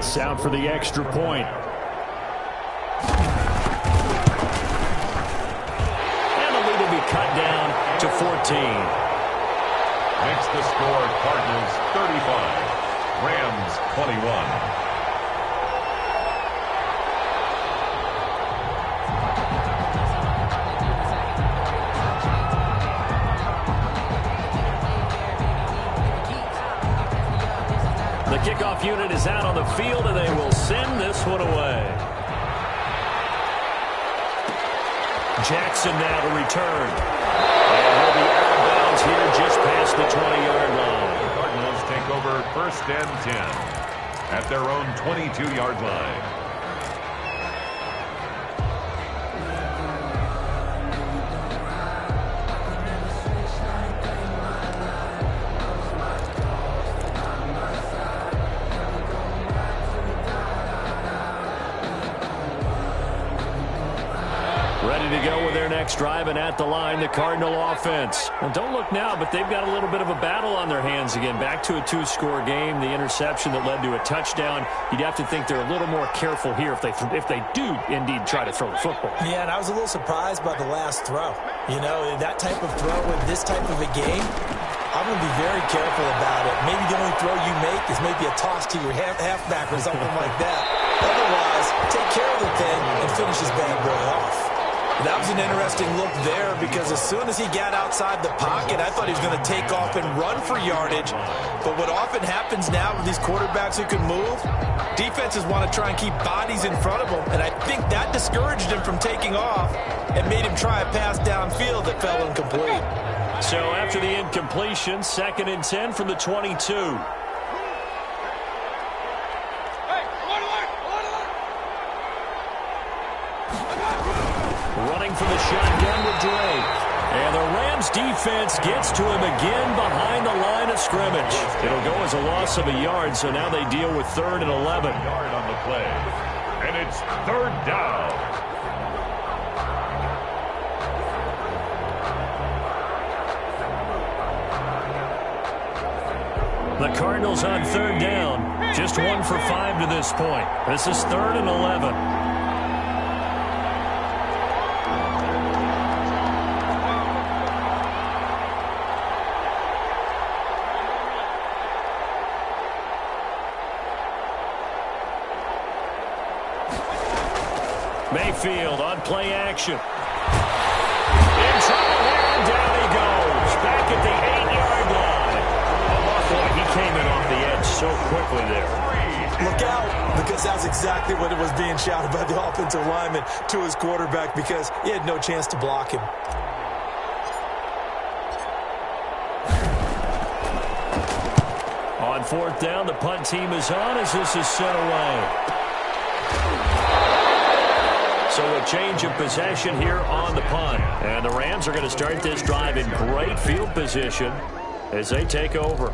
miss, out for the extra point. And the lead will be cut down to 14. Makes the score Cardinals 35, Rams 21. The kickoff unit is out on the field, and they will send this one away. Jackson now to return. And he'll be out of bounds here just past the 20-yard line. The Cardinals take over 1st and 10 at their own 22-yard line. Ready to go with their next drive, and at the line, the Cardinal offense. Well, don't look now, but they've got a little bit of a battle on their hands again. Back to a 2-score game, the interception that led to a touchdown. You'd have to think they're a little more careful here if they do indeed try to throw the football. Yeah, and I was a little surprised by the last throw. You know, that type of throw in this type of a game, I'm going to be very careful about it. Maybe the only throw you make is maybe a toss to your halfback or something like that. Otherwise, take care of the thing and finish this bad boy off. That was an interesting look there because as soon as he got outside the pocket, I thought he was going to take off and run for yardage. But what often happens now with these quarterbacks who can move, defenses want to try and keep bodies in front of them. And I think that discouraged him from taking off and made him try a pass downfield that fell incomplete. So after the incompletion, 2nd and 10 from the 22. Running for the shotgun with Drake. And the Rams defense gets to him again behind the line of scrimmage. It'll go as a loss of a yard, so now they deal with 3rd and 11. Yard on the play. And it's 3rd down. The Cardinals on 3rd down. Just 1 for 5 to this point. This is 3rd and 11. Mayfield on play action. In trouble here, and down he goes. Back at the 8-yard line. Boy, he came in off the edge so quickly there. Look out, because that's exactly what it was being shouted by the offensive lineman to his quarterback because he had no chance to block him. On 4th down, the punt team is on as this is sent away. So a change of possession here on the punt. And the Rams are going to start this drive in great field position as they take over.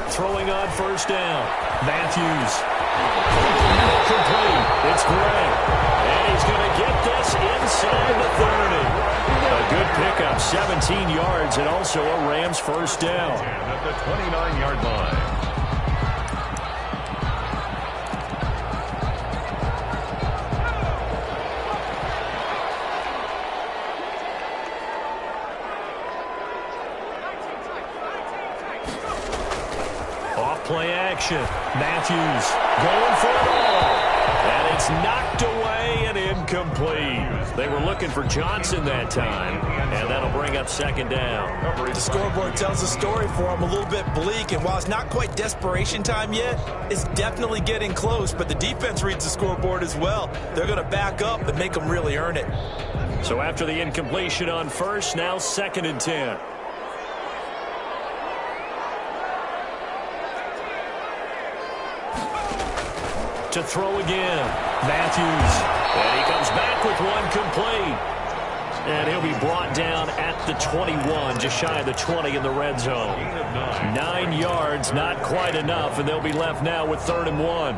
Throwing on 1st down. Matthews. Complete. It's Gray. And he's going to get this inside the 30. A good pickup, 17 yards, and also a Rams 1st down. At the 29-yard line. Play action. Matthews going for it all. And it's knocked away and incomplete. They were looking for Johnson that time. And that'll bring up 2nd down. The scoreboard tells a story for him, a little bit bleak. And while it's not quite desperation time yet, it's definitely getting close. But the defense reads the scoreboard as well. They're going to back up and make them really earn it. So after the incompletion on 1st, now 2nd and 10. To throw again. Matthews. And he comes back with one complete. And he'll be brought down at the 21, just shy of the 20 in the red zone. 9 yards, not quite enough, and they'll be left now with 3rd and 1.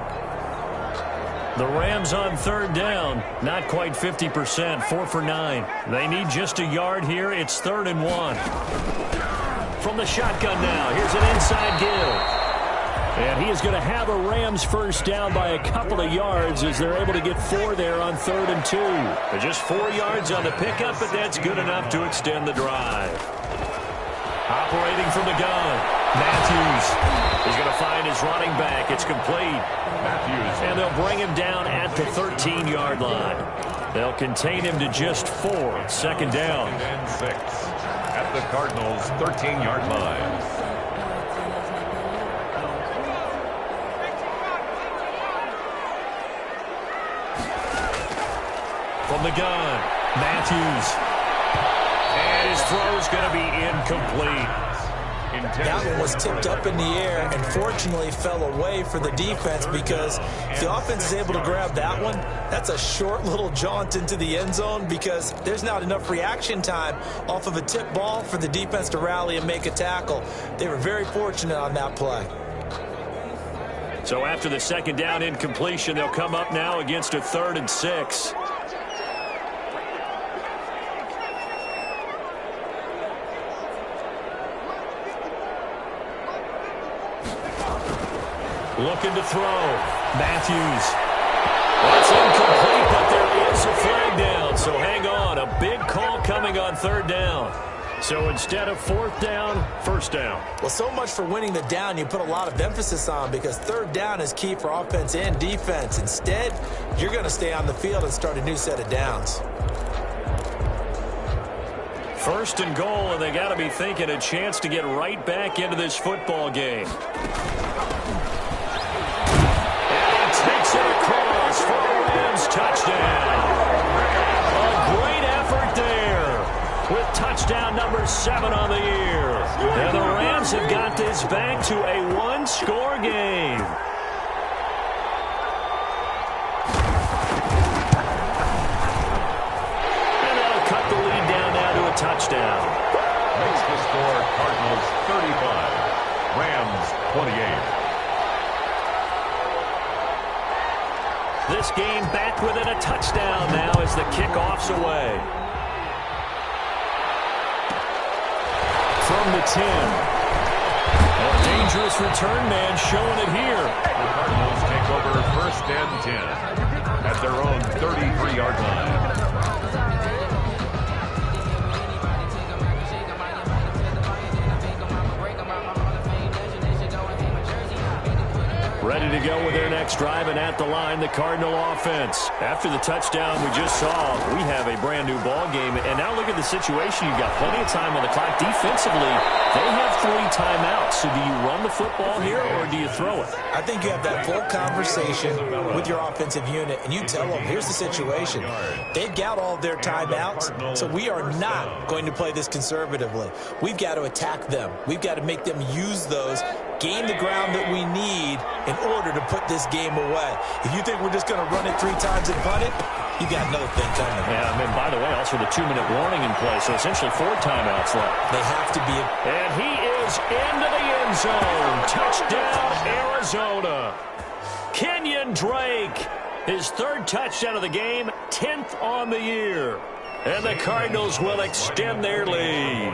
The Rams on 3rd down, not quite 50%, 4 for 9. They need just a yard here. It's 3rd and 1. From the shotgun now, here's an inside give. And he is going to have a Rams first down by a couple of yards as they're able to get 4 there on 3rd and 2. But just 4 yards on the pickup, but that's good enough to extend the drive. Operating from the gun, Matthews is going to find his running back. It's complete. Matthews. And they'll bring him down at the 13-yard line. They'll contain him to just 4. 2nd down. And 6 at the Cardinals' 13-yard line. From the gun, Matthews. And his throw's going to be incomplete. That one was tipped up in the air and fortunately fell away for the defense, because if the offense is able to grab that one, that's a short little jaunt into the end zone because there's not enough reaction time off of a tip ball for the defense to rally and make a tackle. They were very fortunate on that play. So after the 2nd down incompletion, they'll come up now against a 3rd and 6. Looking to throw. Matthews. That's incomplete, but there is a flag down. So hang on. A big call coming on 3rd down. So instead of 4th down, 1st down. Well, so much for winning the down you put a lot of emphasis on, because 3rd down is key for offense and defense. Instead, you're going to stay on the field and start a new set of downs. 1st and goal, and they got to be thinking a chance to get right back into this football game. Takes it across for a Rams touchdown. A great effort there with touchdown number 7 on the year. And the Rams have got this back to a 1-score game. And they'll cut the lead down now to a touchdown. Makes the score Cardinals 35, Rams 28. This game back within a touchdown now as the kickoff's away. From the 10. A dangerous return man showing it here. The Cardinals take over 1st and 10 at their own 33-yard line. Ready to go with their next drive, and at the line, the Cardinal offense. After the touchdown we just saw, we have a brand-new ball game. And now look at the situation. You've got plenty of time on the clock. Defensively, they have 3 timeouts. So do you run the football here, or do you throw it? I think you have that full conversation with your offensive unit, and you tell them, here's the situation. They've got all of their timeouts, so we are not going to play this conservatively. We've got to attack them. We've got to make them use those, gain the ground that we need in order to put this game away. If you think we're just going to run it 3 times and punt it, you got another thing coming. Yeah, and by the way, also the 2-minute warning in play, so essentially 4 timeouts left. They have to be. And he is into the end zone. Touchdown, Arizona. Kenyon Drake, his 3rd touchdown of the game, 10th on the year. And the Cardinals will extend their lead.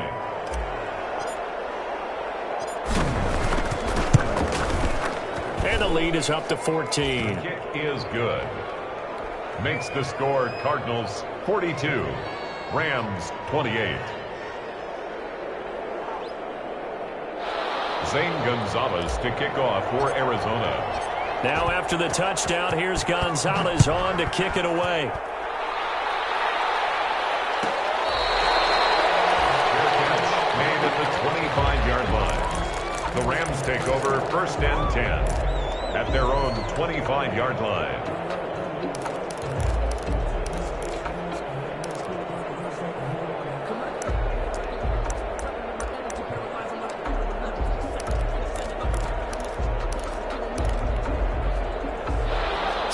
And the lead is up to 14. Kick is good. Makes the score Cardinals 42, Rams 28. Zane Gonzalez to kick off for Arizona. Now after the touchdown, here's Gonzalez on to kick it away. Fair catch made at the 25-yard line. The Rams take over 1st and 10 at their own 25-yard line.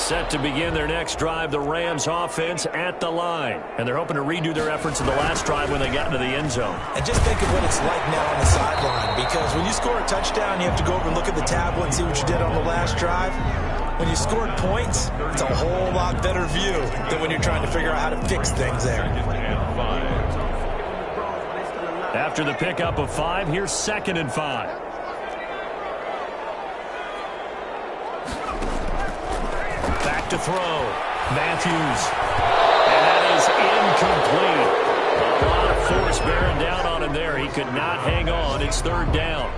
Set to begin their next drive, the Rams offense at the line. And they're hoping to redo their efforts in the last drive when they got into the end zone. And just think of what it's like now on the sideline, because when you score a touchdown, you have to go over and look at the tablet and see what you did on the last drive. When you scored points, it's a whole lot better view than when you're trying to figure out how to fix things there. After the pickup of 5, here's 2nd and 5. Back to throw. Matthews. And that is incomplete. A lot of force bearing down on him there. He could not hang on. It's 3rd down.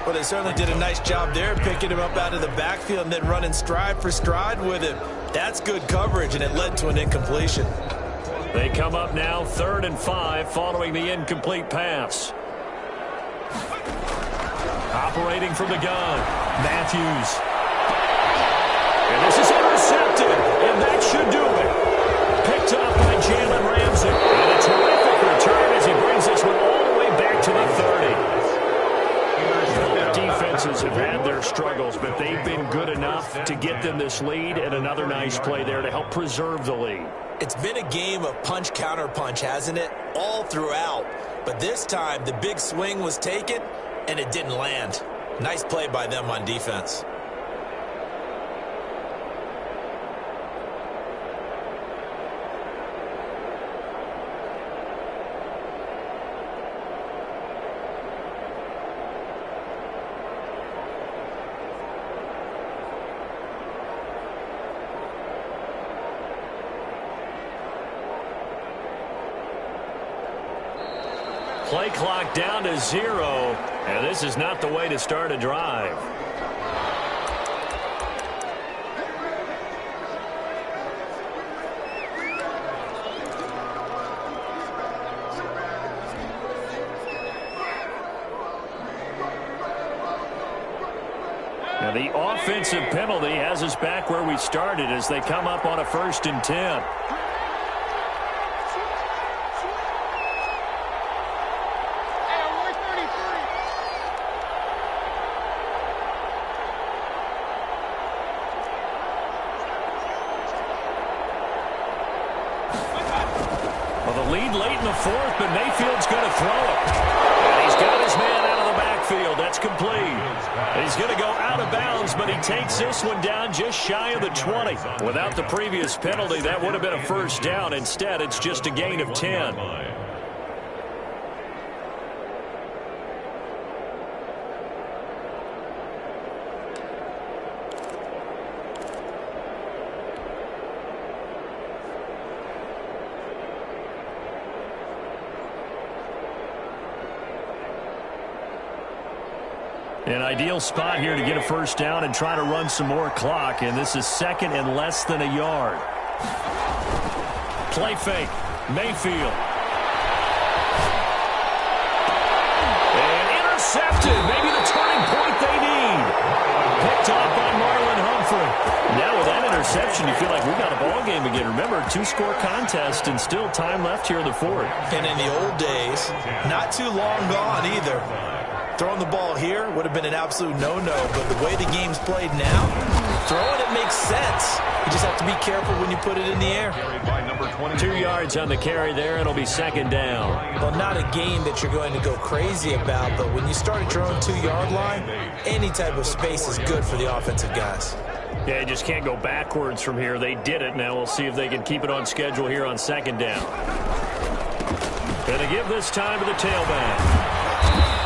Well, they certainly did a nice job there, picking him up out of the backfield and then running stride for stride with him. That's good coverage, and it led to an incompletion. They come up now 3rd and 5 following the incomplete pass. Operating from the gun. Matthews. And this is intercepted, and that should do it. Picked up by Jalen Ramsey. And a terrific return as he brings this one all the way back to the 30. Defenses have had their struggles, but they've been good enough to get them this lead, and another nice play there to help preserve the lead. It's been a game of punch-counter-punch, hasn't it? All throughout. But this time, the big swing was taken, and it didn't land. Nice play by them on defense. Play clock down to 0, and this is not the way to start a drive. Now the offensive penalty has us back where we started as they come up on a 1st and 10. Lead late in the 4th, but Mayfield's going to throw it. And he's got his man out of the backfield. That's complete. He's going to go out of bounds, but he takes this one down just shy of the 20. Without the previous penalty, that would have been a 1st down. Instead, it's just a gain of 10. An ideal spot here to get a 1st down and try to run some more clock, and this is 2nd and less than a yard. Play fake. Mayfield. And intercepted. Maybe the turning point they need. Picked off by Marlon Humphrey. Now with that interception, you feel like we've got a ball game again. Remember, 2-score contest and still time left here in the 4th. And in the old days, not too long gone either. Throwing the ball here would have been an absolute no-no, but the way the game's played now, throwing it makes sense. You just have to be careful when you put it in the air. 2 yards on the carry there. It'll be 2nd down. Well, not a game that you're going to go crazy about, but when you start at your own 2-yard line, any type of space is good for the offensive guys. Yeah, you just can't go backwards from here. They did it. Now we'll see if they can keep it on schedule here on 2nd down. Going to give this time to the tailback.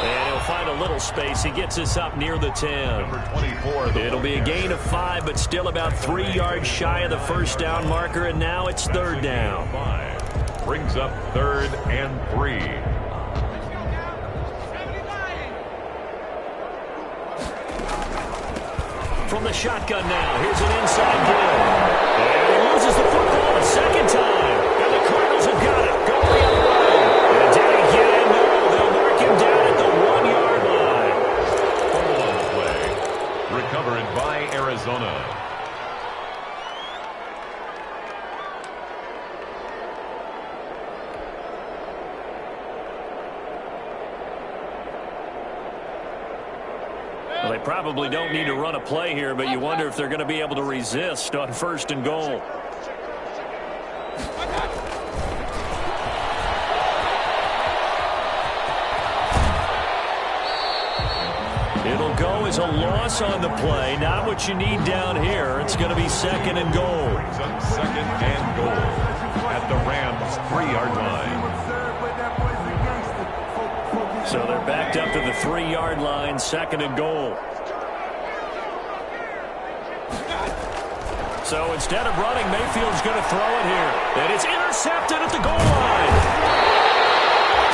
And he'll find a little space. He gets us up near the 10. It'll be a gain of 5, but still about 3 yards shy of the 1st down marker, and now it's 3rd down. Brings up 3rd and 3. From the shotgun now, here's an inside give. And he loses the football a 2nd time. And the Cardinals have got it. Go the other way. And did he get in? No, they'll mark him down at the 1-yard line. Fumble on the play. Recovered by Arizona. Well, they probably don't need to run a play here, but you wonder if they're going to be able to resist on 1st and goal. It'll go as a loss on the play. Not what you need down here. It's going to be 2nd and goal. Brings up 2nd and goal at the Rams' 3-yard line. So they're backed up to the 3-yard line, 2nd and goal. So instead of running, Mayfield's going to throw it here. And it's intercepted at the goal line.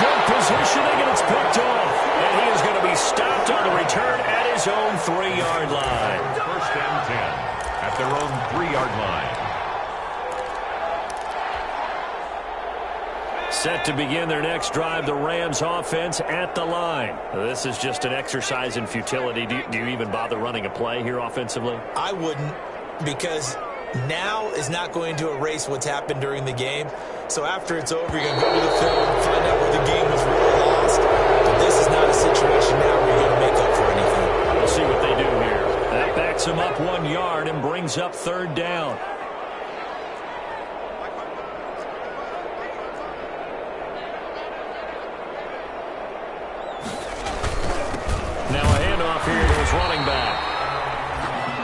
Good positioning, and it's picked off. And he is going to be stopped on the return at his own 3-yard line. 1st and 10 at their own 3-yard line. Set to begin their next drive, the Rams offense at the line. This is just an exercise in futility. Do you even bother running a play here offensively? I wouldn't, because now is not going to erase what's happened during the game. So after it's over, you're going to go to the film and find out where the game was really lost. But this is not a situation now where you're going to make up for anything. We'll see what they do here. That backs him up 1 yard and brings up 3rd down. Now a handoff here to his running back.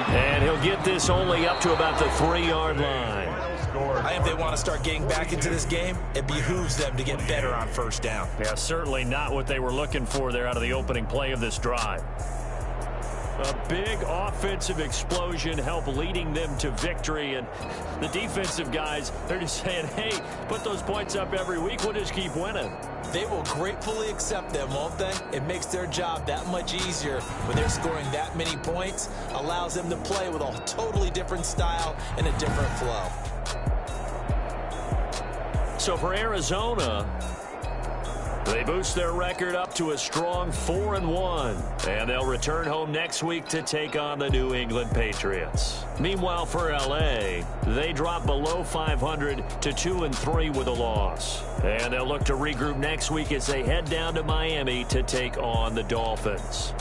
And he'll get this only up to about the 3-yard line. I think if they want to start getting back into this game, it behooves them to get better on 1st down. Yeah, certainly not what they were looking for there out of the opening play of this drive. A big offensive explosion helped leading them to victory. And the defensive guys, they're just saying, hey, put those points up every week. We'll just keep winning. They will gratefully accept them, won't they? It makes their job that much easier when they're scoring that many points. Allows them to play with a totally different style and a different flow. So for Arizona, they boost their record up to a strong 4-1. And they'll return home next week to take on the New England Patriots. Meanwhile, for L.A., they drop below 500 to 2-3 with a loss. And they'll look to regroup next week as they head down to Miami to take on the Dolphins.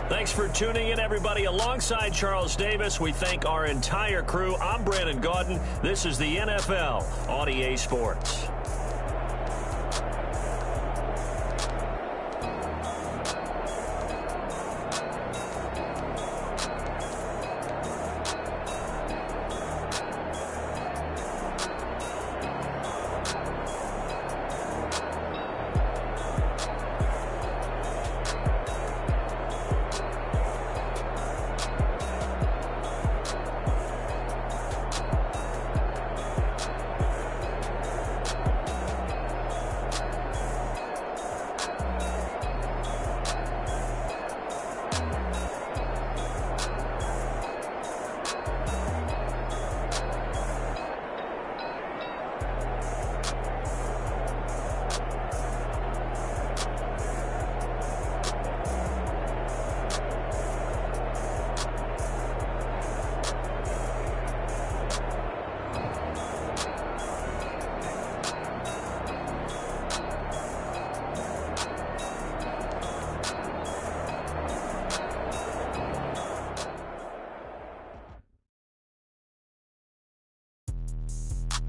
Thanks for tuning in, everybody. Alongside Charles Davis, we thank our entire crew. I'm Brandon Gaudin. This is the NFL on EA Sports.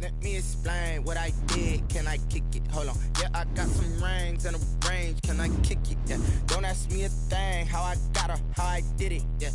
Let me explain what I did. Can I kick it? Hold on. Yeah, I got some rings and a range. Can I kick it? Yeah. Don't ask me a thing. How I got her, how I did it. Yeah.